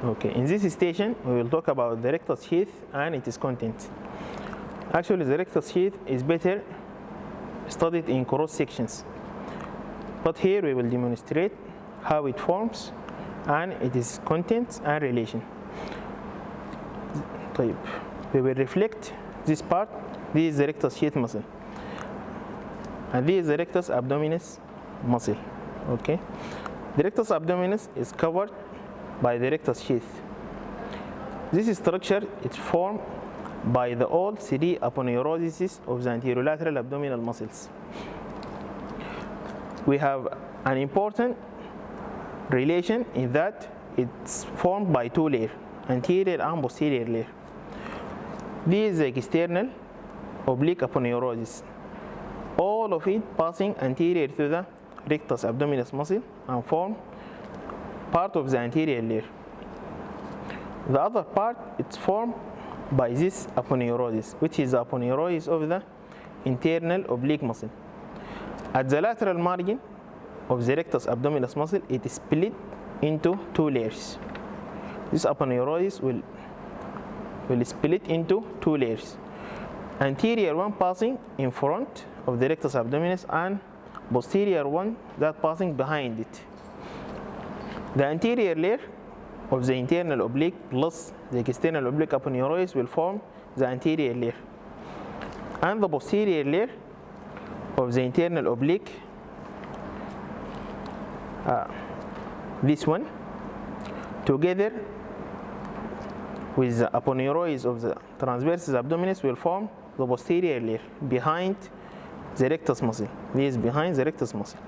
Okay, in this station we will talk about the rectus sheath and its content. Actually, the rectus sheath is better studied in cross sections, but here we will demonstrate how it forms and its contents and relation. طيب, we will reflect this part. This is the rectus sheath muscle, and this is the rectus abdominis muscle. Okay, the rectus abdominis is covered by the rectus sheath. This structure is formed by the all three aponeuroses of the anterolateral abdominal muscles. We have an important relation in that it's formed by two layers, anterior and posterior layer. This is the external oblique aponeurosis, all of it passing anterior to the rectus abdominis muscle and form part of the anterior layer. The other part is formed by this aponeurosis, which is the aponeurosis of the internal oblique muscle. At the lateral margin of the rectus abdominis muscle, it is split into two layers. This aponeurosis will split into two layers. Anterior one passing in front of the rectus abdominis and posterior one that passing behind it. The anterior layer of the internal oblique plus the external oblique aponeurosis will form the anterior layer, and the posterior layer of the internal oblique, this one, together with the aponeurosis of the transversus abdominis will form the posterior layer behind the rectus muscle. This is behind the rectus muscle.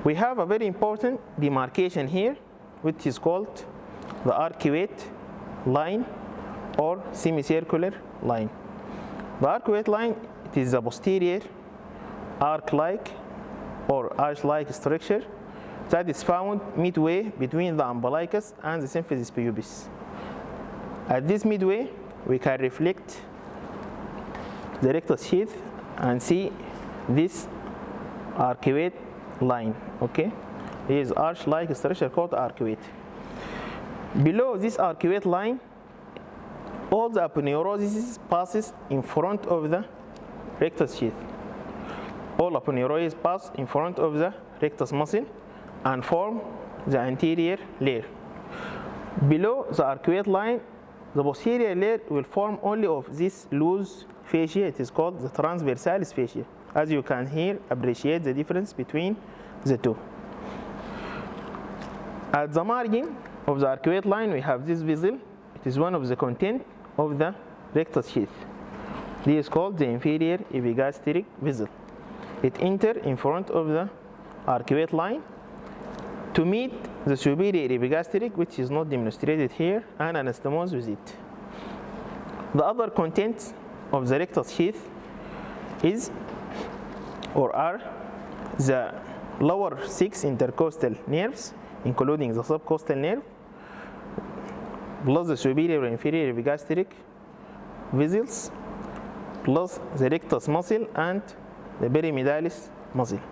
We have a very important demarcation here, which is called the arcuate line or semicircular line. The arcuate line, it is a posterior arc-like or arch-like structure that is found midway between the umbilicus and the symphysis pubis. At this midway, we can reflect the rectus sheath and see this arcuate line. Okay, this is arch-like structure called arcuate. Below this arcuate line, all the aponeurosis passes in front of the rectus sheath. All aponeurosis pass in front of the rectus muscle and form the anterior layer. Below the arcuate line, the posterior layer will form only of this loose fascia. It is called the transversalis fascia. As you can here appreciate the difference between the two. At the margin of the arcuate line, we have this vessel. It is one of the content of the rectus sheath. This is called the inferior epigastric vessel. It enters in front of the arcuate line to meet the superior epigastric, which is not demonstrated here, and anastomose with it. The other contents of the rectus sheath is or are the lower 6 intercostal nerves, including the subcostal nerve, plus the superior and inferior epigastric vessels, plus the rectus muscle and the perimedialis muscle.